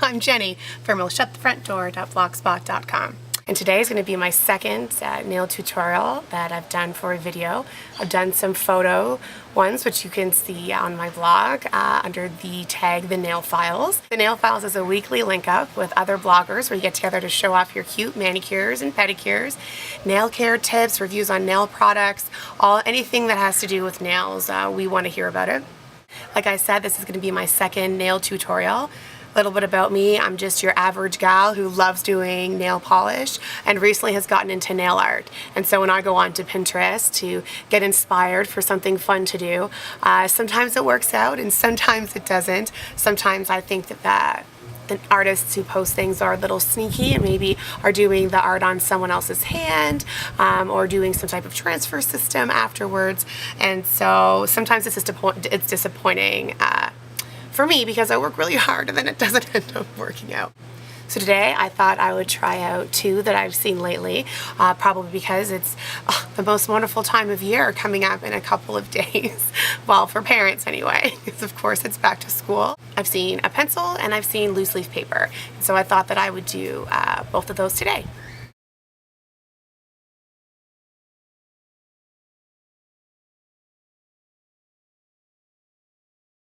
I'm Jenny from WillShutTheFrontDoor.blogspot.com. And today is going to be my second nail tutorial that I've done for a video. I've done some photo ones, which you can see on my blog under the tag The Nail Files. The Nail Files is a weekly link up with other bloggers where you get together to show off your cute manicures and pedicures, nail care tips, reviews on nail products, anything that has to do with nails. We want to hear about it. Like I said, this is going to be my second nail tutorial. A little bit about me, I'm just your average gal who loves doing nail polish and recently has gotten into nail art. And so when I go onto Pinterest to get inspired for something fun to do, sometimes it works out and sometimes it doesn't. Sometimes I think that the artists who post things are a little sneaky and maybe are doing the art on someone else's hand or doing some type of transfer system afterwards. And so sometimes it's disappointing for me because I work really hard and then it doesn't end up working out. So today I thought I would try out two that I've seen lately, probably because it's the most wonderful time of year coming up in a couple of days. Well, for parents anyway, because of course it's back to school. I've seen a pencil and I've seen loose leaf paper. So I thought that I would do both of those today.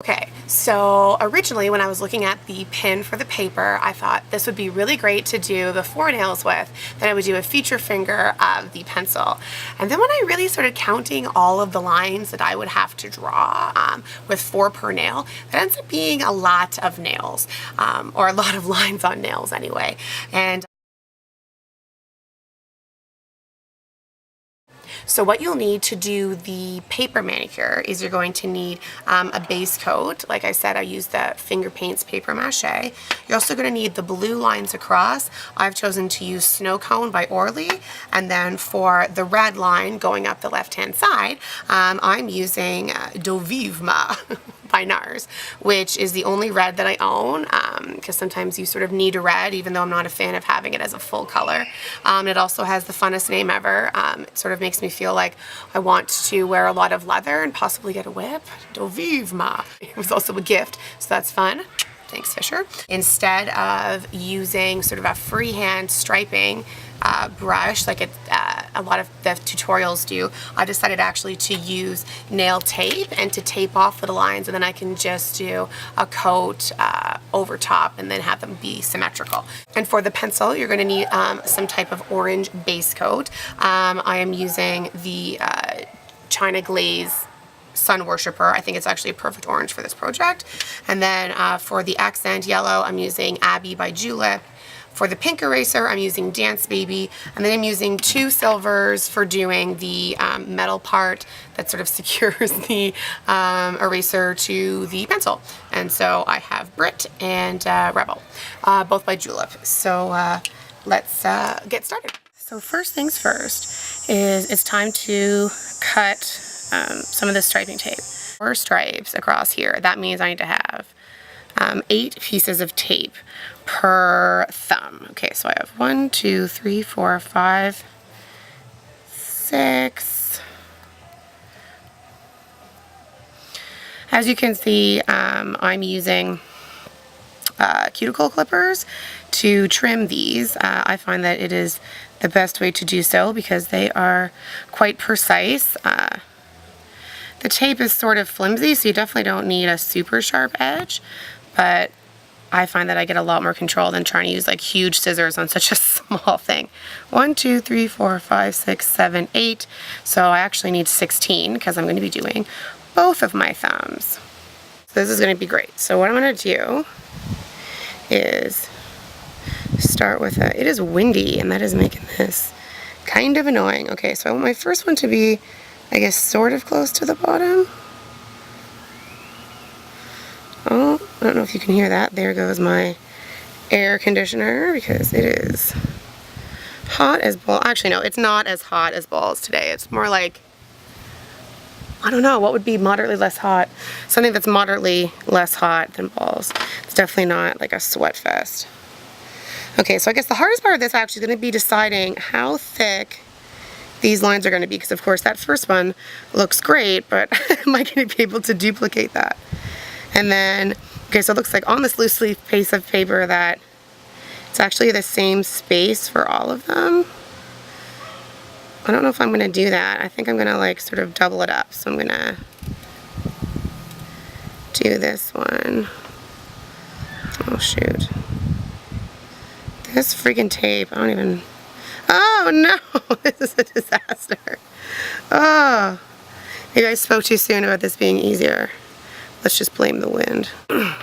Okay, so originally when I was looking at the pin for the paper, I thought this would be really great to do the 4 nails with. Then I would do a feature finger of the pencil. And then when I really started counting all of the lines that I would have to draw with 4 per nail, that ends up being a lot of nails, or a lot of lines on nails anyway. And so what you'll need to do the paper manicure is you're going to need a base coat. Like I said, I use the Finger Paints Paper Mache. You're also going to need the blue lines across. I've chosen to use Snow Cone by Orly. And then for the red line going up the left-hand side, I'm using D'eau Vive Ma by NARS, which is the only red that I own, because sometimes you sort of need a red, even though I'm not a fan of having it as a full color. It also has the funnest name ever. It sort of makes me feel like I want to wear a lot of leather and possibly get a whip. D'eau Vive Ma. It was also a gift, so that's fun. Thanks, Fisher. Instead of using sort of a freehand striping brush like a lot of the tutorials do, I decided actually to use nail tape and to tape off little lines, and then I can just do a coat over top and then have them be symmetrical. And for the pencil, you're going to need some type of orange base coat. I am using the China Glaze Sun Worshipper. I think it's actually a perfect orange for this project. And then for the accent yellow, I'm using Abbey by Julep. For the pink eraser, I'm using Dance Baby, and then I'm using 2 silvers for doing the metal part that sort of secures the eraser to the pencil. And so I have Brit and Rebel, both by Julep. So let's get started. So first things first is it's time to cut some of the striping tape. 4 stripes across here. That means I need to have 8 pieces of tape per thumb. Okay, so I have 1, 2, 3, 4, 5, 6. As you can see, I'm using cuticle clippers to trim these. I find that it is the best way to do so because they are quite precise. The tape is sort of flimsy, so you definitely don't need a super sharp edge, but I find that I get a lot more control than trying to use like huge scissors on such a small thing. 1, 2, 3, 4, 5, 6, 7, 8. So I actually need 16 because I'm going to be doing both of my thumbs. So this is going to be great. So what I'm going to do is start with it is windy and that is making this kind of annoying. Okay, so I want my first one to be, I guess, sort of close to the bottom. Oh, I don't know if you can hear that. There goes my air conditioner because it is hot as balls. Actually, no, it's not as hot as balls today. It's more like, I don't know, what would be moderately less hot? Something that's moderately less hot than balls. It's definitely not like a sweat fest. Okay, so I guess the hardest part of this actually is going to be deciding how thick these lines are going to be, because of course that first one looks great, but am I going to be able to duplicate that? And then Okay, so it looks like on this loose leaf piece of paper that it's actually the same space for all of them. I don't know if I'm gonna do that. I think I'm gonna like sort of double it up. So I'm gonna do this one. Oh shoot. This freaking tape, I don't even, oh no, this is a disaster. Oh, maybe I spoke too soon about this being easier. Let's just blame the wind.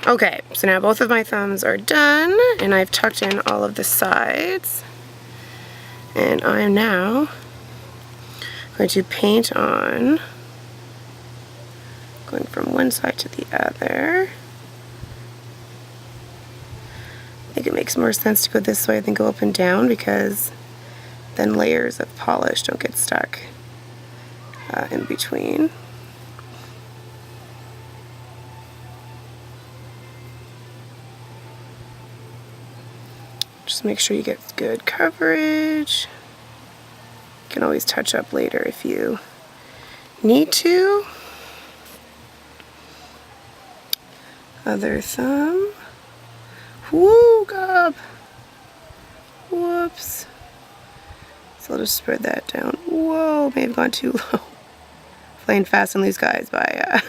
Okay, so now both of my thumbs are done and I've tucked in all of the sides. And I am now going to paint on, going from one side to the other. I think it makes more sense to go this way than go up and down because then layers of polish don't get stuck in between. Just make sure you get good coverage. You can always touch up later if you need to. Other thumb. Woo, gob. Whoops. So I'll just spread that down. Whoa, may have gone too low. Playing fast and loose, guys, by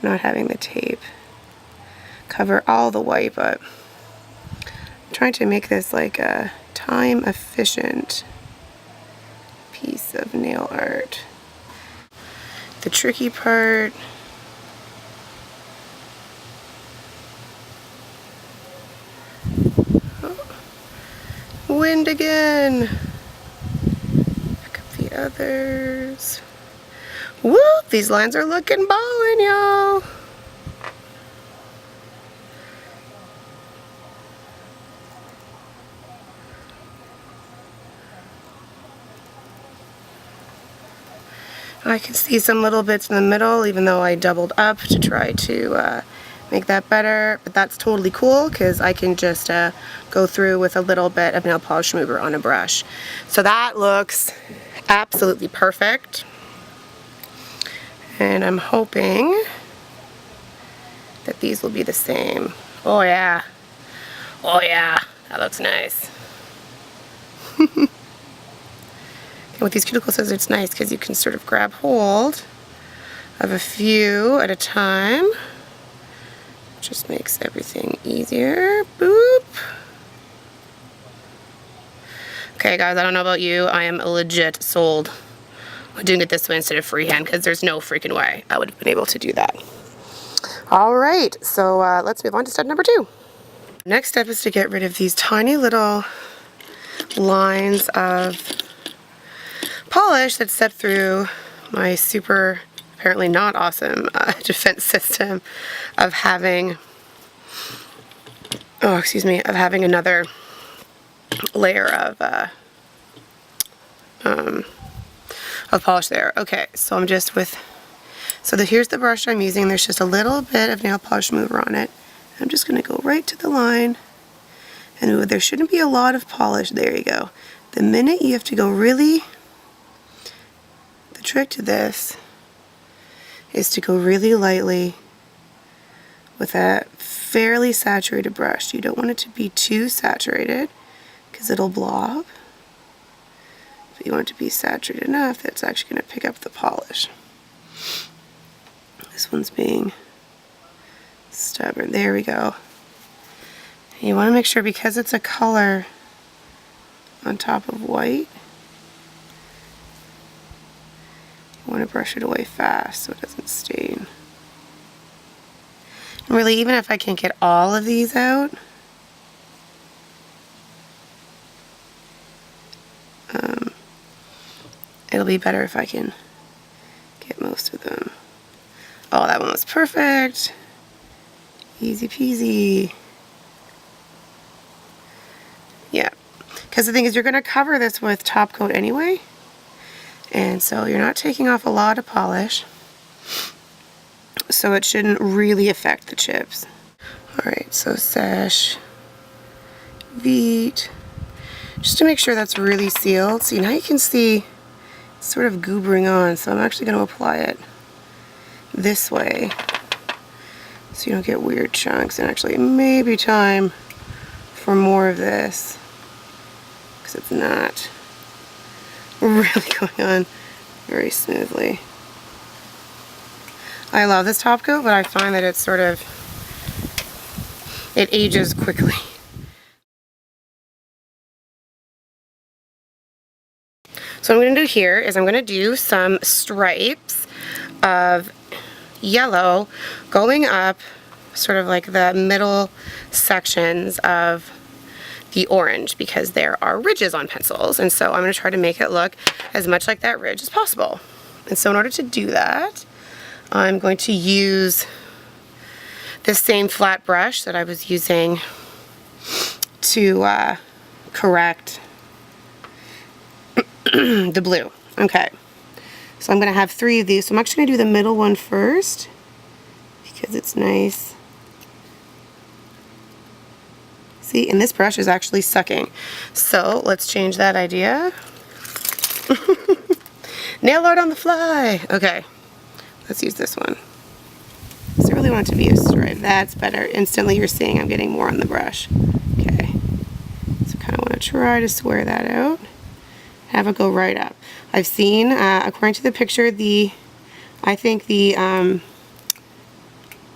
not having the tape cover all the white, but I'm trying to make this like a time efficient piece of nail art. The tricky part wind again. Pick up the others. Woo! These lines are looking ballin', y'all. I can see some little bits in the middle, even though I doubled up to try to make that better, but that's totally cool because I can just go through with a little bit of nail polish remover on a brush. So that looks absolutely perfect. And I'm hoping that these will be the same. Oh yeah. Oh yeah. That looks nice. And with these cuticle scissors, it's nice because you can sort of grab hold of a few at a time. Just makes everything easier. Boop. Okay guys, I don't know about you, I am legit sold on doing it this way instead of freehand because there's no freaking way I would have been able to do that. Alright, so let's move on to step number 2. Next step is to get rid of these tiny little lines of polish that step through my super, apparently not awesome defense system of having, oh excuse me, of having another layer of polish there. Okay, so I'm just with, so here's the brush I'm using. There's just a little bit of nail polish remover on it. I'm just going to go right to the line, and there shouldn't be a lot of polish. There you go. The minute you have to go really, the trick to this is to go really lightly with a fairly saturated brush. You don't want it to be too saturated because it'll blob. But you want it to be saturated enough that it's actually going to pick up the polish. This one's being stubborn. There we go. And you want to make sure, because it's a color on top of white, you want to brush it away fast so it doesn't stain. And really, even if I can't get all of these out, it'll be better if I can get most of them. Oh, that one was perfect. Easy peasy. Yeah, because the thing is, you're going to cover this with top coat anyway, and so you're not taking off a lot of polish, so it shouldn't really affect the chips. Alright, so Sèche Vite, just to make sure that's really sealed. See, now you can see it's sort of goobering on, so I'm actually going to apply it this way so you don't get weird chunks. And actually, it may be time for more of this because it's not really going on very smoothly. I love this top coat, but I find that it's sort of, it ages quickly. So what I'm going to do here is I'm going to do some stripes of yellow going up sort of like the middle sections of the orange because there are ridges on pencils, and so I'm going to try to make it look as much like that ridge as possible. And so in order to do that, I'm going to use this same flat brush that I was using to correct the blue. Okay, so I'm going to have 3 of these. So I'm actually going to do the middle one first because it's nice. See, and this brush is actually sucking. So let's change that idea. Nail art on the fly. Okay, let's use this one. So I really want it to be a stripe. That's better. Instantly you're seeing I'm getting more on the brush. Okay, so kind of want to try to square that out. Have it go right up. I've seen, according to the picture, I think the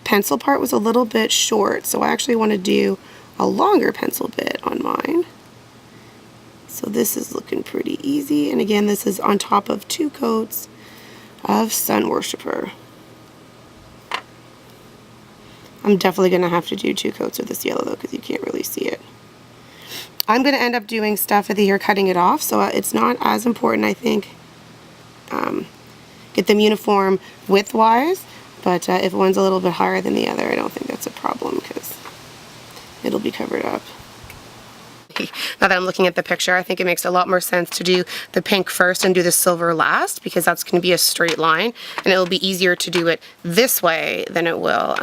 pencil part was a little bit short, so I actually want to do a longer pencil bit on mine. So this is looking pretty easy, and again, this is on top of 2 coats of Sun Worshipper. I'm definitely going to have to do 2 coats of this yellow though, because you can't really see it. I'm going to end up doing stuff at the ear, cutting it off, so it's not as important, I think, get them uniform width-wise, but if one's a little bit higher than the other, I don't think that's a problem because it'll be covered up. Now that I'm looking at the picture, I think it makes a lot more sense to do the pink first and do the silver last because that's going to be a straight line, and it'll be easier to do it this way than it will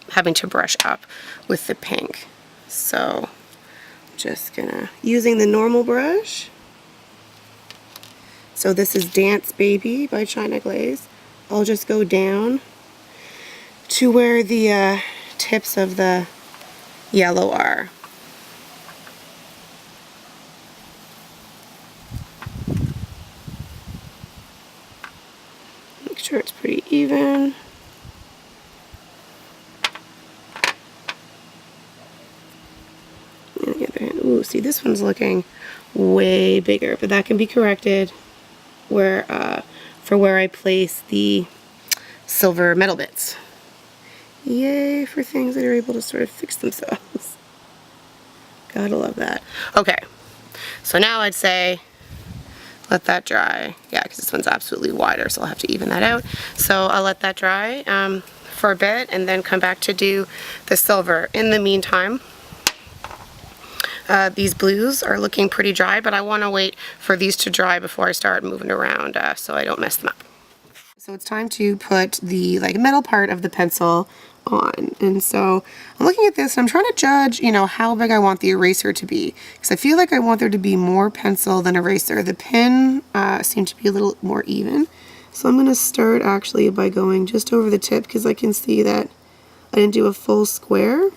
having to brush up with the pink. So just gonna, using the normal brush. So this is Dance Baby by China Glaze. I'll just go down to where the tips of the yellow are. Make sure it's pretty even. On the other hand, ooh, see, this one's looking way bigger, but that can be corrected where for where I place the silver metal bits. Yay for things that are able to sort of fix themselves. Gotta love that. Okay, so now I'd say let that dry. Yeah, because this one's absolutely wider, so I'll have to even that out. So I'll let that dry for a bit and then come back to do the silver. In the meantime, these blues are looking pretty dry, but I want to wait for these to dry before I start moving around so I don't mess them up. So it's time to put the metal part of the pencil on, and so I'm looking at this and I'm trying to judge, you know, how big I want the eraser to be, because I feel like I want there to be more pencil than eraser. The pen seemed to be a little more even, so I'm going to start actually by going just over the tip because I can see that I didn't do a full square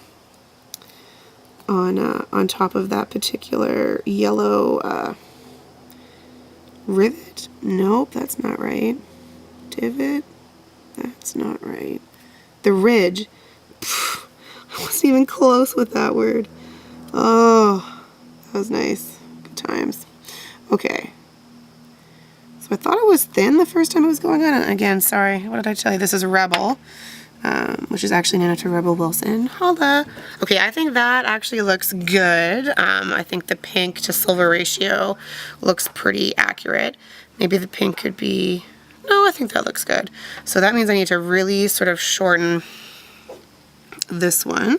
on top of that particular yellow rivet. Nope, that's not right. Divot, that's not right. The ridge, pff, I wasn't even close with that word. Oh, that was nice. Good times. Okay. So I thought it was thin the first time it was going on. Again, sorry, what did I tell you? This is a Rebel, which is actually named after Rebel Wilson. Holla. Okay, I think that actually looks good. I think the pink to silver ratio looks pretty accurate. Maybe the pink could be... No, I think that looks good. So that means I need to really sort of shorten this one.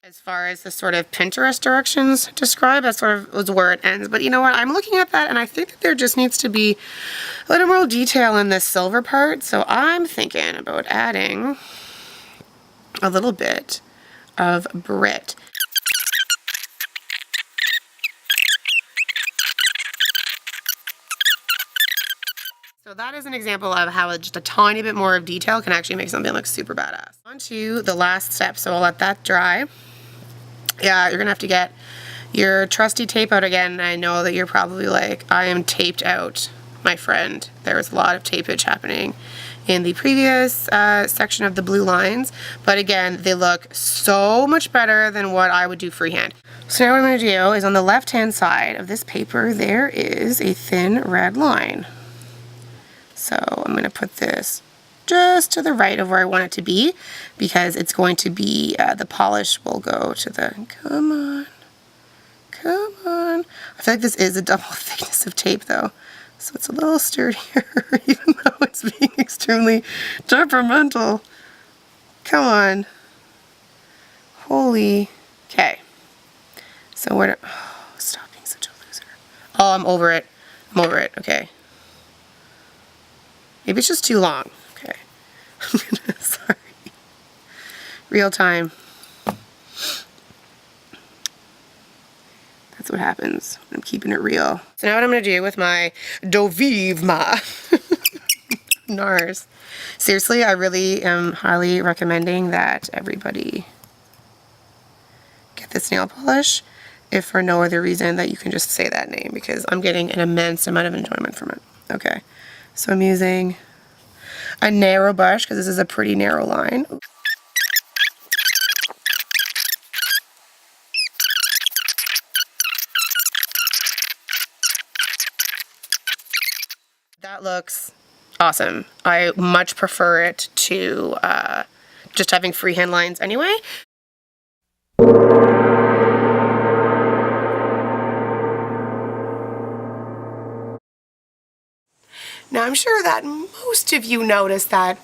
As far as the sort of Pinterest directions described, that sort of was where it ends. But you know what? I'm looking at that and I think that there just needs to be a little more detail in this silver part. So I'm thinking about adding a little bit of Brit. So that is an example of how just a tiny bit more of detail can actually make something look super badass. On to the last step, so I'll let that dry. Yeah, you're gonna have to get your trusty tape out again. I know that you're probably like, I am taped out, my friend. There was a lot of tapeage happening in the previous section of the blue lines, but again, they look so much better than what I would do freehand. So now what I'm gonna do is on the left-hand side of this paper, there is a thin red line. So I'm going to put this just to the right of where I want it to be, because it's going to be, the polish will go to the, come on, I feel like this is a double thickness of tape though, so it's a little sturdier, even though it's being extremely temperamental. Come on. Holy, okay. So where, oh, stop being such a loser. Oh, I'm over it, okay. Maybe it's just too long. Okay. Sorry. Real time. That's what happens when I'm keeping it real. So now what I'm going to do with my Dovivma NARS. Seriously, I really am highly recommending that everybody get this nail polish, if for no other reason that you can just say that name, because I'm getting an immense amount of enjoyment from it. Okay. So I'm using a narrow brush because this is a pretty narrow line. That looks awesome. I much prefer it to just having freehand lines anyway. Now I'm sure that most of you noticed that,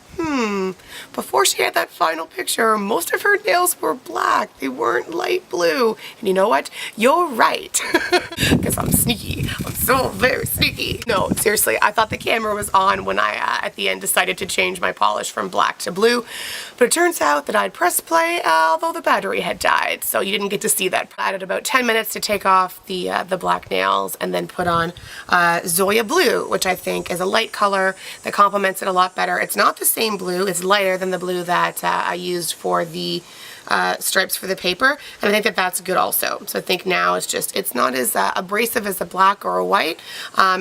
before she had that final picture, most of her nails were black. They weren't light blue. And you know what? You're right. Because I'm sneaky. I'm so very sneaky. No, seriously, I thought the camera was on when I, at the end, decided to change my polish from black to blue. But it turns out that I'd pressed play, although the battery had died. So you didn't get to see that. I added about 10 minutes to take off the black nails and then put on Zoya Blue, which I think is a light color that complements it a lot better. It's not the same blue. It's lighter than the blue that I used for the stripes for the paper, and I think that that's good also. So I think now it's not as abrasive as a black or a white,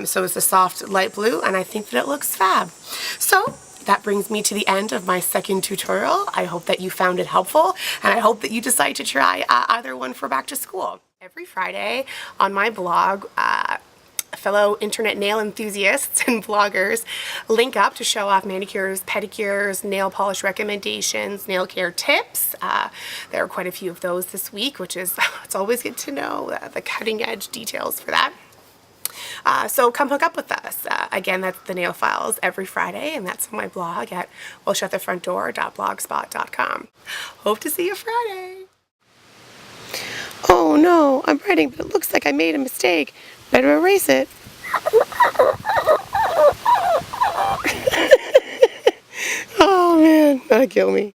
so it's a soft light blue, and I think that it looks fab. So that brings me to the end of my second tutorial. I hope that you found it helpful, and I hope that you decide to try either one for back to school. Every Friday on my blog, fellow internet nail enthusiasts and bloggers link up to show off manicures, pedicures, nail polish recommendations, nail care tips. There are quite a few of those this week, which is, it's always good to know the cutting edge details for that. So come hook up with us. Again, that's the Nail Files every Friday, and that's on my blog at willshutthefrontdoor.blogspot.com. Hope to see you Friday. Oh no, I'm writing, but it looks like I made a mistake. Better erase it. Oh man, that'll kill me.